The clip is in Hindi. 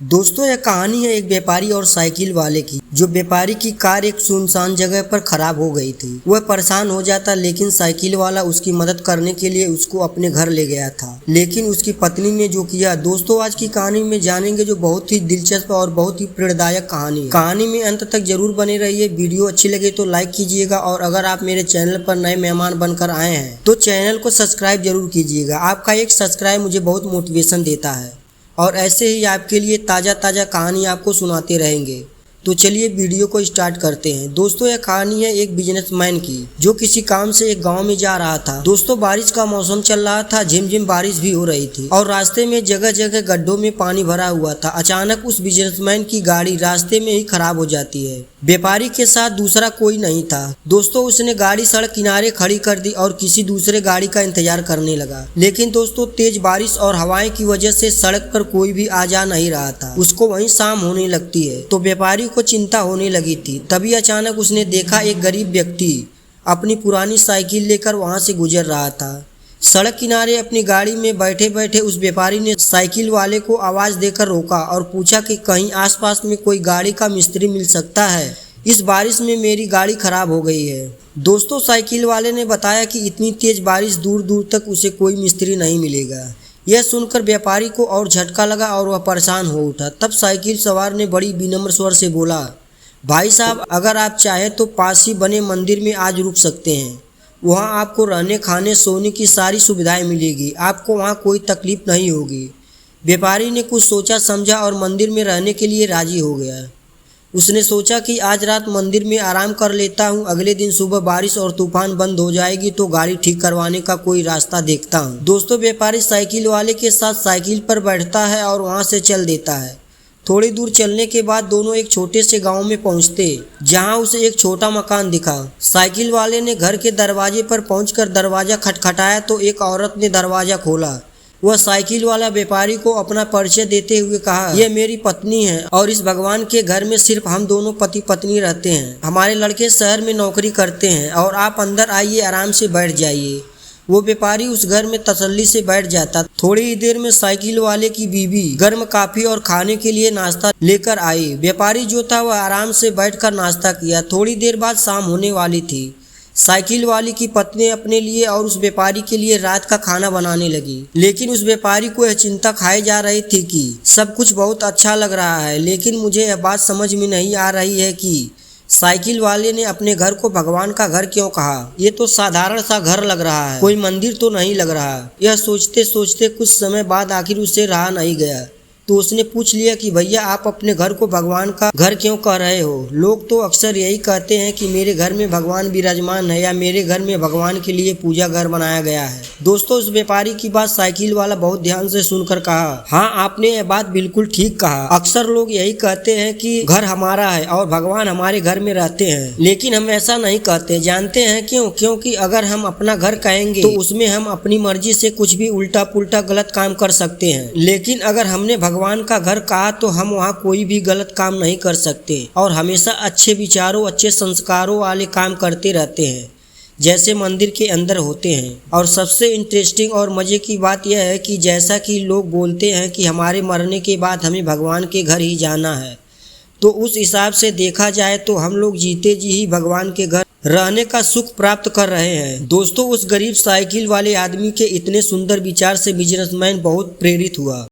दोस्तों यह कहानी है एक व्यापारी और साइकिल वाले की। जो व्यापारी की कार एक सुनसान जगह पर खराब हो गई थी। वह परेशान हो जाता, लेकिन साइकिल वाला उसकी मदद करने के लिए उसको अपने घर ले गया था। लेकिन उसकी पत्नी ने जो किया, दोस्तों आज की कहानी में जानेंगे, जो बहुत ही दिलचस्प और बहुत ही प्रेरणादायक कहानी है। कहानी में अंत तक जरूर बने रहिए। वीडियो अच्छी लगे तो लाइक कीजिएगा, और अगर आप मेरे चैनल पर नए मेहमान बनकर आए हैं तो चैनल को सब्सक्राइब जरूर कीजिएगा। आपका एक सब्सक्राइब मुझे बहुत मोटिवेशन देता है, और ऐसे ही आपके लिए ताज़ा ताज़ा कहानी आपको सुनाते रहेंगे। तो चलिए वीडियो को स्टार्ट करते हैं। दोस्तों यह कहानी है एक बिजनेसमैन की, जो किसी काम से एक गांव में जा रहा था। दोस्तों बारिश का मौसम चल रहा था, झिमझिम बारिश भी हो रही थी, और रास्ते में जगह जगह गड्ढों में पानी भरा हुआ था। अचानक उस बिजनेसमैन की गाड़ी रास्ते में ही खराब हो जाती है। व्यापारी के साथ दूसरा कोई नहीं था। दोस्तों उसने गाड़ी सड़क किनारे खड़ी कर दी और किसी दूसरे गाड़ी का इंतजार करने लगा। लेकिन दोस्तों तेज बारिश और हवाएं की वजह से सड़क पर कोई भी आ जा नहीं रहा था। उसको वहीं शाम होने लगती है, तो व्यापारी को चिंता होने लगी थी। तभी अचानक उसने देखा एक गरीब व्यक्ति अपनी पुरानी साइकिल लेकर वहां से गुजर रहा था। सड़क किनारे अपनी गाड़ी में बैठे बैठे उस व्यापारी ने साइकिल वाले को आवाज देकर रोका और पूछा कि कहीं आसपास में कोई गाड़ी का मिस्त्री मिल सकता है। इस बारिश में मेरी गाड़ी खराब हो गई है। दोस्तों साइकिल वाले ने बताया कि इतनी तेज बारिश, दूर दूर तक उसे कोई मिस्त्री नहीं मिलेगा। यह सुनकर व्यापारी को और झटका लगा और वह परेशान हो उठा। तब साइकिल सवार ने बड़ी विनम्र स्वर से बोला, भाई साहब अगर आप चाहें तो पास ही बने मंदिर में आज रुक सकते हैं। वहाँ आपको रहने खाने सोने की सारी सुविधाएं मिलेगी। आपको वहाँ कोई तकलीफ नहीं होगी। व्यापारी ने कुछ सोचा समझा और मंदिर में रहने के लिए राजी हो गया। उसने सोचा कि आज रात मंदिर में आराम कर लेता हूँ, अगले दिन सुबह बारिश और तूफान बंद हो जाएगी तो गाड़ी ठीक करवाने का कोई रास्ता देखता हूँ। दोस्तों व्यापारी साइकिल वाले के साथ साइकिल पर बैठता है और वहाँ से चल देता है। थोड़ी दूर चलने के बाद दोनों एक छोटे से गांव में पहुंचते, जहां उसे एक छोटा मकान दिखा। साइकिल वाले ने घर के दरवाजे पर पहुंचकर दरवाजा खटखटाया तो एक औरत ने दरवाजा खोला। वह साइकिल वाला व्यापारी को अपना परिचय देते हुए कहा, यह मेरी पत्नी है और इस भगवान के घर में सिर्फ हम दोनों पति पत्नी रहते हैं। हमारे लड़के शहर में नौकरी करते हैं और आप अंदर आइए, आराम से बैठ जाइए। वो व्यापारी उस घर में तसल्ली से बैठ जाता। थोड़ी ही देर में साइकिल वाले की बीवी गर्म काफी और खाने के लिए नाश्ता लेकर आई। व्यापारी जो था वह आराम से बैठकर नाश्ता किया। थोड़ी देर बाद शाम होने वाली थी। साइकिल वाली की पत्नी अपने लिए और उस व्यापारी के लिए रात का खाना बनाने लगी। लेकिन उस व्यापारी को यह चिंता खाई जा रही थी कि सब कुछ बहुत अच्छा लग रहा है, लेकिन मुझे यह बात समझ में नहीं आ रही है कि साइकिल वाले ने अपने घर को भगवान का घर क्यों कहा। ये तो साधारण सा घर लग रहा है, कोई मंदिर तो नहीं लग रहा। यह सोचते सोचते कुछ समय बाद आखिर उसे रहा नहीं गया, तो उसने पूछ लिया कि भैया आप अपने घर को भगवान का घर क्यों कह रहे हो। लोग तो अक्सर यही कहते हैं कि मेरे घर में भगवान विराजमान है, या मेरे घर में भगवान के लिए पूजा घर बनाया गया है। दोस्तों उस व्यापारी की बात साइकिल वाला बहुत ध्यान से सुनकर कहा, हाँ आपने यह बात बिल्कुल ठीक कहा। अक्सर लोग यही कहते हैं कि घर हमारा है और भगवान हमारे घर में रहते हैं, लेकिन हम ऐसा नहीं कहते। जानते हैं क्यों? क्योंकि अगर हम अपना घर कहेंगे तो उसमें हम अपनी मर्जी से कुछ भी उल्टा पुल्टा गलत काम कर सकते हैं, लेकिन अगर हमने भगवान का घर कहा तो हम वहाँ कोई भी गलत काम नहीं कर सकते, और हमेशा अच्छे विचारों अच्छे संस्कारों वाले काम करते रहते हैं, जैसे मंदिर के अंदर होते हैं। और सबसे इंटरेस्टिंग और मजे की बात यह है कि जैसा कि लोग बोलते हैं कि हमारे मरने के बाद हमें भगवान के घर ही जाना है, तो उस हिसाब से देखा जाए तो हम लोग जीते जी ही भगवान के घर रहने का सुख प्राप्त कर रहे हैं। दोस्तों उस गरीब साइकिल वाले आदमी के इतने सुंदर विचार से बिजनेसमैन बहुत प्रेरित हुआ।